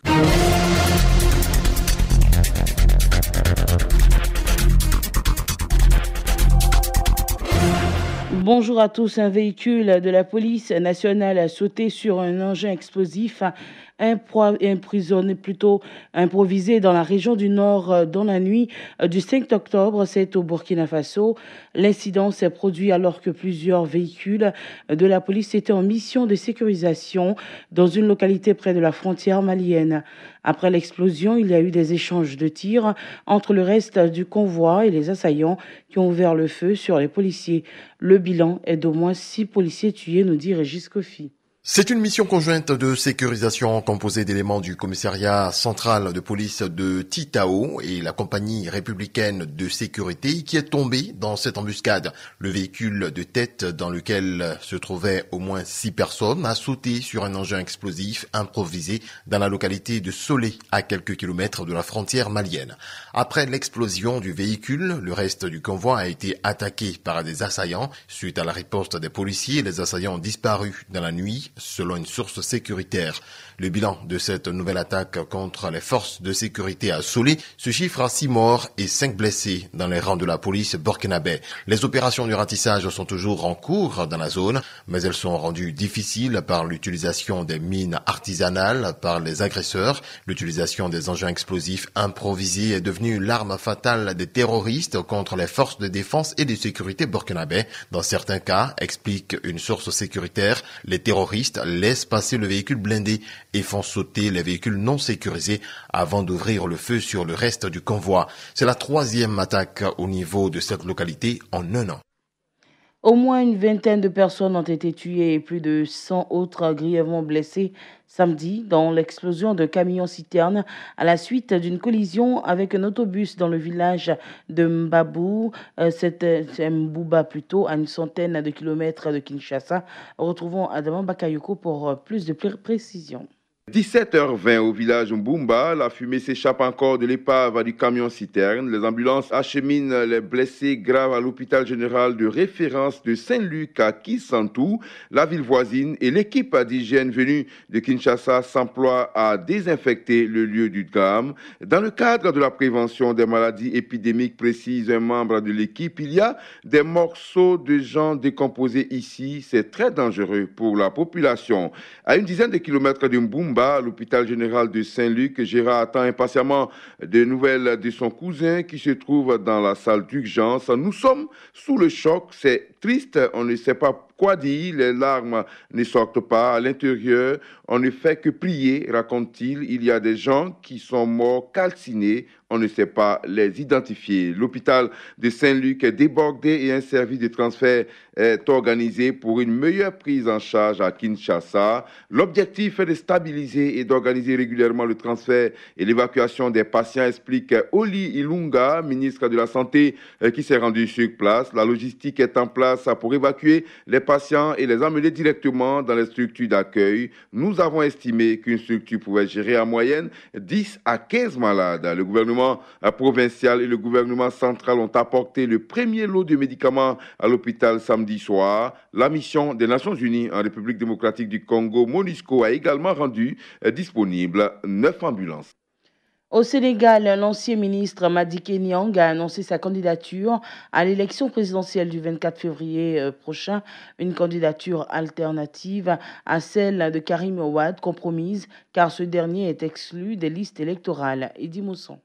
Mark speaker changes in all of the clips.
Speaker 1: Dakar.
Speaker 2: Bonjour à tous. Un véhicule de la police nationale a sauté sur un engin explosif improvisé dans la région du Nord dans la nuit du 5 octobre. C'est au Burkina Faso. L'incident s'est produit alors que plusieurs véhicules de la police étaient en mission de sécurisation dans une localité près de la frontière malienne. Après l'explosion, il y a eu des échanges de tirs entre le reste du convoi et les assaillants qui ont ouvert le feu sur les policiers. Le bilan est d'au moins 6 policiers tués, nous dit Régis Kofi.
Speaker 3: C'est une mission conjointe de sécurisation composée d'éléments du commissariat central de police de Titao et la compagnie républicaine de sécurité qui est tombée dans cette embuscade. Le véhicule de tête dans lequel se trouvaient au moins 6 personnes a sauté sur un engin explosif improvisé dans la localité de Solé, à quelques kilomètres de la frontière malienne. Après l'explosion du véhicule, le reste du convoi a été attaqué par des assaillants. Suite à la riposte des policiers, les assaillants ont disparu dans la nuit, selon une source sécuritaire. Le bilan de cette nouvelle attaque contre les forces de sécurité à Solé se chiffre à 6 morts et 5 blessés dans les rangs de la police burkinabé. Les opérations de ratissage sont toujours en cours dans la zone, mais elles sont rendues difficiles par l'utilisation des mines artisanales par les agresseurs. L'utilisation des engins explosifs improvisés est devenue l'arme fatale des terroristes contre les forces de défense et de sécurité burkinabé. Dans certains cas, explique une source sécuritaire, les terroristes laissent passer le véhicule blindé et font sauter les véhicules non sécurisés avant d'ouvrir le feu sur le reste du convoi. C'est la 3e attaque au niveau de cette localité en un an.
Speaker 2: Au moins une vingtaine de personnes ont été tuées et plus de 100 autres grièvement blessées samedi dans l'explosion d'un camion-citerne à la suite d'une collision avec un autobus dans le village de Mbabou, Mbouba plutôt, à une centaine de kilomètres de Kinshasa. Retrouvons Adama Bakayoko pour plus de précisions.
Speaker 4: 17h20 au village Mbumba, la fumée s'échappe encore de l'épave du camion-citerne. Les ambulances acheminent les blessés graves à l'hôpital général de référence de Saint-Luc à Kisantou. La ville voisine et l'équipe d'hygiène venue de Kinshasa s'emploient à désinfecter le lieu du drame. Dans le cadre de la prévention des maladies épidémiques, précise un membre de l'équipe, il y a des morceaux de gens décomposés ici. C'est très dangereux pour la population. À une dizaine de kilomètres de Mbumba, à l'hôpital général de Saint-Luc, Gérard attend impatiemment des nouvelles de son cousin qui se trouve dans la salle d'urgence. Nous sommes sous le choc, c'est triste, on ne sait pas quoi dire, les larmes ne sortent pas à l'intérieur, on ne fait que prier, raconte-t-il. Il y a des gens qui sont morts calcinés, on ne sait pas les identifier. L'hôpital de Saint-Luc est débordé et un service de transfert est organisé pour une meilleure prise en charge à Kinshasa. L'objectif est de stabiliser et d'organiser régulièrement le transfert et l'évacuation des patients, explique Oli Ilunga, ministre de la Santé, qui s'est rendu sur place. La logistique est en place pour évacuer les patients et les emmener directement dans les structures d'accueil. Nous avons estimé qu'une structure pouvait gérer en moyenne 10 à 15 malades. Le gouvernement provincial et le gouvernement central ont apporté le premier lot de médicaments à l'hôpital samedi soir. La mission des Nations Unies en République démocratique du Congo, MONUSCO, a également rendu disponible 9 ambulances.
Speaker 2: Au Sénégal, l'ancien ministre Madické Niang a annoncé sa candidature à l'élection présidentielle du 24 février prochain, une candidature alternative à celle de Karim Wade, compromise, car ce dernier est exclu des listes électorales. Eddy Mousson.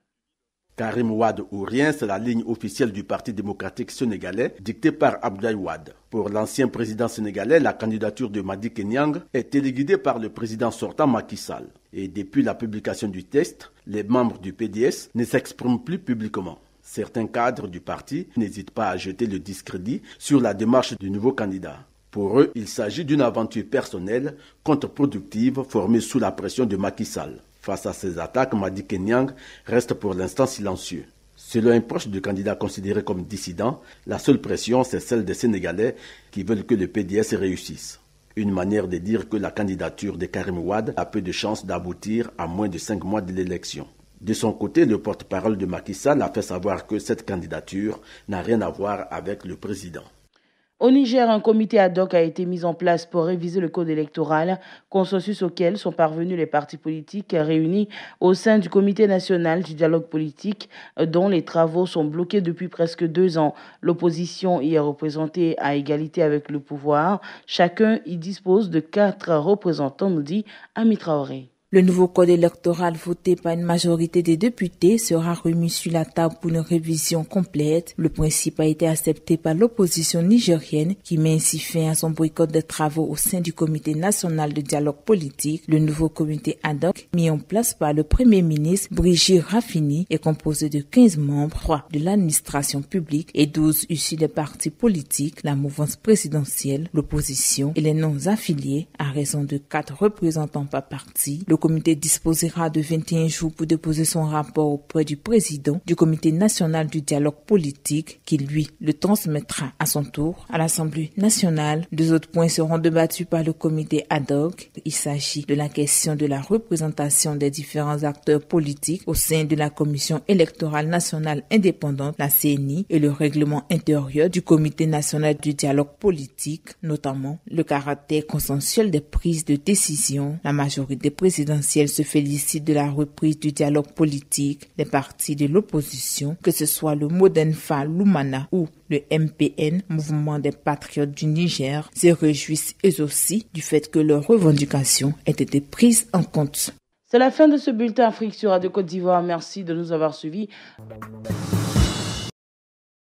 Speaker 5: Karim Wade ou rien, c'est la ligne officielle du Parti démocratique sénégalais, dictée par Abdoulaye Wade. Pour l'ancien président sénégalais, la candidature de Madické Niang est téléguidée par le président sortant Macky Sall. Et depuis la publication du texte, les membres du PDS ne s'expriment plus publiquement. Certains cadres du parti n'hésitent pas à jeter le discrédit sur la démarche du nouveau candidat. Pour eux, il s'agit d'une aventure personnelle, contre-productive, formée sous la pression de Macky Sall. Face à ces attaques, Madické Niang reste pour l'instant silencieux. Selon un proche du candidat considéré comme dissident, la seule pression, c'est celle des Sénégalais qui veulent que le PDS réussisse. Une manière de dire que la candidature de Karim Wade a peu de chances d'aboutir à moins de 5 mois de l'élection. De son côté, le porte-parole de Macky Sall a fait savoir que cette candidature n'a rien à voir avec le président.
Speaker 2: Au Niger, un comité ad hoc a été mis en place pour réviser le code électoral, consensus auquel sont parvenus les partis politiques réunis au sein du Comité national du dialogue politique, dont les travaux sont bloqués depuis presque 2 ans. L'opposition y est représentée à égalité avec le pouvoir. Chacun y dispose de 4 représentants, nous dit Ami Traoré.
Speaker 1: Le nouveau code électoral voté par une majorité des députés sera remis sur la table pour une révision complète. Le principe a été accepté par l'opposition nigérienne qui met ainsi fin à son boycott de travaux au sein du Comité national de dialogue politique. Le nouveau comité ad hoc, mis en place par le Premier ministre Brigitte Raffini, est composé de 15 membres, 3 de l'administration publique et 12 issus des partis politiques, la mouvance présidentielle, l'opposition et les non-affiliés, à raison de 4 représentants par parti. Le comité disposera de 21 jours pour déposer son rapport auprès du président du Comité national du dialogue politique qui, lui, le transmettra à son tour à l'Assemblée nationale. 2 autres points seront débattus par le comité ad hoc. Il s'agit de la question de la représentation des différents acteurs politiques au sein de la Commission électorale nationale indépendante, la CENI, et le règlement intérieur du Comité national du dialogue politique, notamment le caractère consensuel des prises de décision. La majorité présidentielle se félicite de la reprise du dialogue politique. Les partis de l'opposition, que ce soit le Modenfa Lumana ou le MPN, Mouvement des Patriotes du Niger, se réjouissent eux aussi du fait que leurs revendications aient été prises en compte.
Speaker 2: C'est la fin de ce bulletin Afrique sur Radio Côte d'Ivoire. Merci de nous avoir suivis.